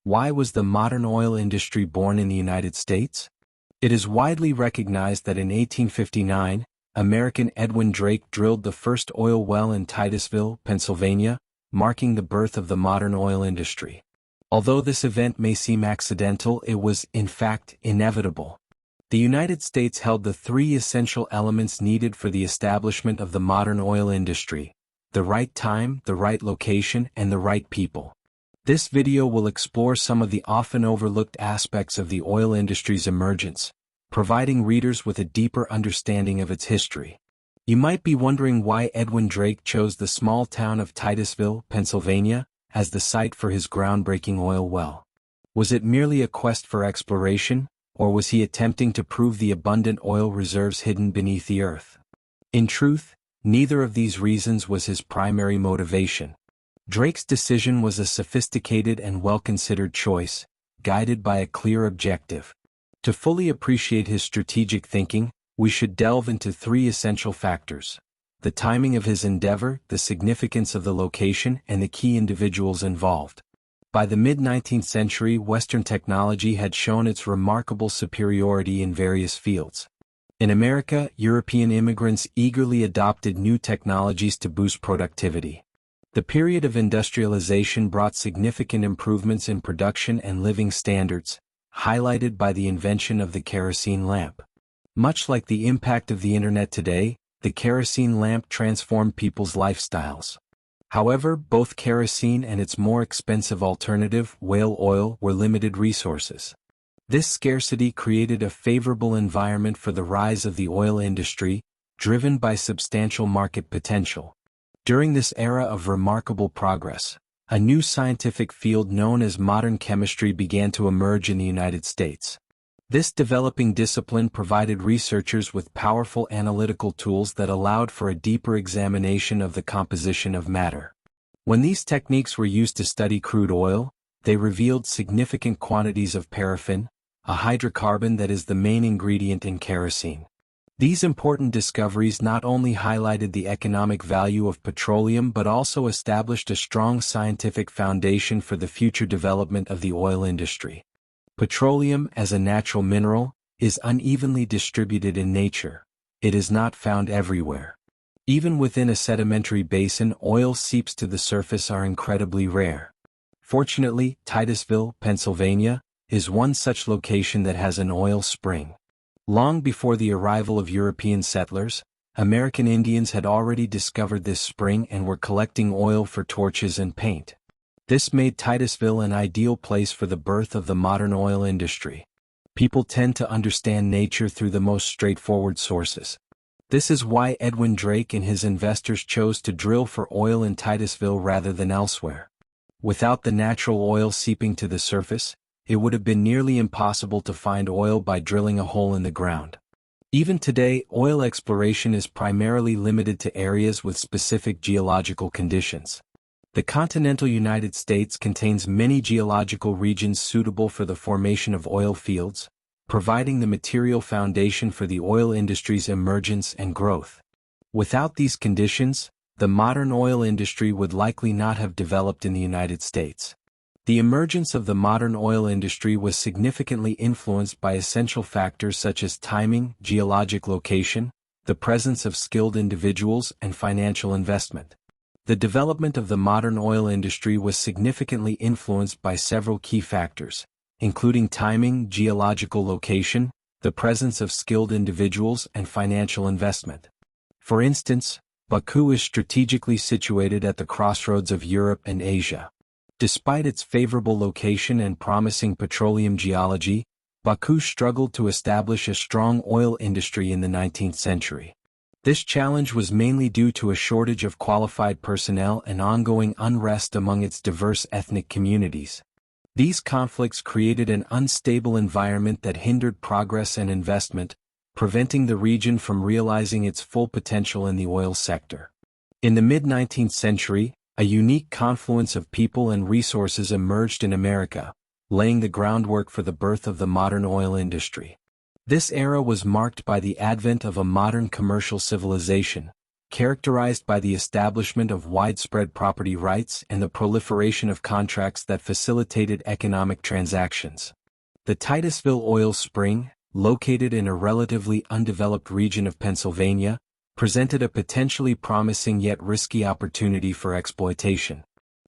Why was the modern oil industry born in the United States? It is widely recognized that in 1859, American Edwin Drake drilled the first oil well in Titusville, Pennsylvania, marking the birth of the modern oil industry. Although this event may seem accidental, it was, in fact, inevitable. The United States held the three essential elements needed for the establishment of the modern oil industry: the right time, the right location, and the right people. This video will explore some of the often overlooked aspects of the oil industry's emergence, providing readers with a deeper understanding of its history. You might be wondering why Edwin Drake chose the small town of Titusville, Pennsylvania, as the site for his groundbreaking oil well. Was it merely a quest for exploration, or was he attempting to prove the abundant oil reserves hidden beneath the earth? In truth, neither of these reasons was his primary motivation. Drake's decision was a sophisticated and well-considered choice, guided by a clear objective. To fully appreciate his strategic thinking, we should delve into three essential factors: the timing of his endeavor, the significance of the location, and the key individuals involved. By the mid-19th century, Western technology had shown its remarkable superiority in various fields. In America, European immigrants eagerly adopted new technologies to boost productivity. The period of industrialization brought significant improvements in production and living standards, highlighted by the invention of the kerosene lamp. Much like the impact of the internet today, the kerosene lamp transformed people's lifestyles. However, both kerosene and its more expensive alternative, whale oil, were limited resources. This scarcity created a favorable environment for the rise of the oil industry, driven by substantial market potential. During this era of remarkable progress, a new scientific field known as modern chemistry began to emerge in the United States. This developing discipline provided researchers with powerful analytical tools that allowed for a deeper examination of the composition of matter. When these techniques were used to study crude oil, they revealed significant quantities of paraffin, a hydrocarbon that is the main ingredient in kerosene. These important discoveries not only highlighted the economic value of petroleum but also established a strong scientific foundation for the future development of the oil industry. Petroleum, as a natural mineral, is unevenly distributed in nature. It is not found everywhere. Even within a sedimentary basin, oil seeps to the surface are incredibly rare. Fortunately, Titusville, Pennsylvania, is one such location that has an oil spring. Long before the arrival of European settlers, American Indians had already discovered this spring and were collecting oil for torches and paint. This made Titusville an ideal place for the birth of the modern oil industry. People tend to understand nature through the most straightforward sources. This is why Edwin Drake and his investors chose to drill for oil in Titusville rather than elsewhere. Without the natural oil seeping to the surface, it would have been nearly impossible to find oil by drilling a hole in the ground. Even today, oil exploration is primarily limited to areas with specific geological conditions. The continental United States contains many geological regions suitable for the formation of oil fields, providing the material foundation for the oil industry's emergence and growth. Without these conditions, the modern oil industry would likely not have developed in the United States. The emergence of the modern oil industry was significantly influenced by essential factors such as timing, geologic location, the presence of skilled individuals, and financial investment. The development of the modern oil industry was significantly influenced by several key factors, including timing, geological location, the presence of skilled individuals, and financial investment. For instance, Baku is strategically situated at the crossroads of Europe and Asia. Despite its favorable location and promising petroleum geology, Baku struggled to establish a strong oil industry in the 19th century. This challenge was mainly due to a shortage of qualified personnel and ongoing unrest among its diverse ethnic communities. These conflicts created an unstable environment that hindered progress and investment, preventing the region from realizing its full potential in the oil sector. In the mid-19th century, a unique confluence of people and resources emerged in America, laying the groundwork for the birth of the modern oil industry. This era was marked by the advent of a modern commercial civilization, characterized by the establishment of widespread property rights and the proliferation of contracts that facilitated economic transactions. The Titusville oil spring, located in a relatively undeveloped region of Pennsylvania, presented a potentially promising yet risky opportunity for exploitation.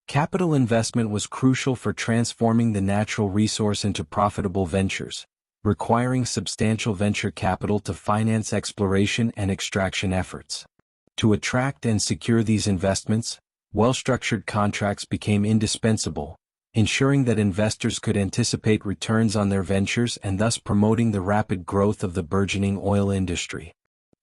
Capital investment was crucial for transforming the natural resource into profitable ventures, requiring substantial venture capital to finance exploration and extraction efforts. To attract and secure these investments, well-structured contracts became indispensable, ensuring that investors could anticipate returns on their ventures and thus promoting the rapid growth of the burgeoning oil industry.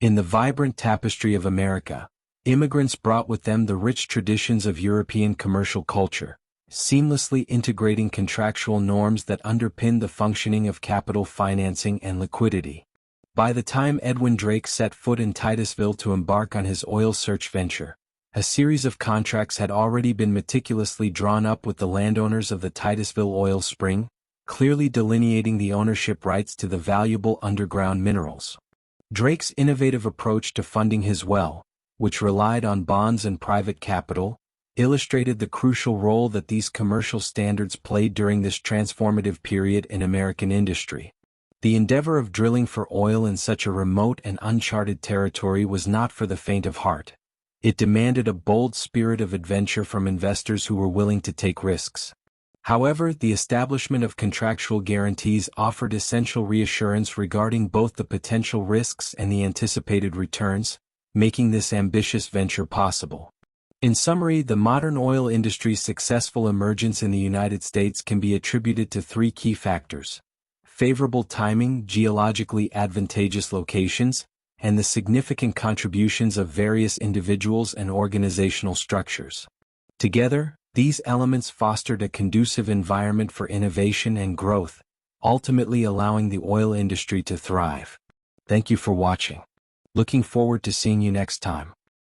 In the vibrant tapestry of America, immigrants brought with them the rich traditions of European commercial culture, seamlessly integrating contractual norms that underpin the functioning of capital financing and liquidity. By the time Edwin Drake set foot in Titusville to embark on his oil search venture, a series of contracts had already been meticulously drawn up with the landowners of the Titusville oil spring, clearly delineating the ownership rights to the valuable underground minerals. Drake's innovative approach to funding his well, which relied on bonds and private capital, illustrated the crucial role that these commercial standards played during this transformative period in American industry. The endeavor of drilling for oil in such a remote and uncharted territory was not for the faint of heart. It demanded a bold spirit of adventure from investors who were willing to take risks. However, the establishment of contractual guarantees offered essential reassurance regarding both the potential risks and the anticipated returns, making this ambitious venture possible. In summary, the modern oil industry's successful emergence in the United States can be attributed to three key factors: favorable timing, geologically advantageous locations, and the significant contributions of various individuals and organizational structures. Together, these elements fostered a conducive environment for innovation and growth, ultimately allowing the oil industry to thrive. Thank you for watching. Looking forward to seeing you next time.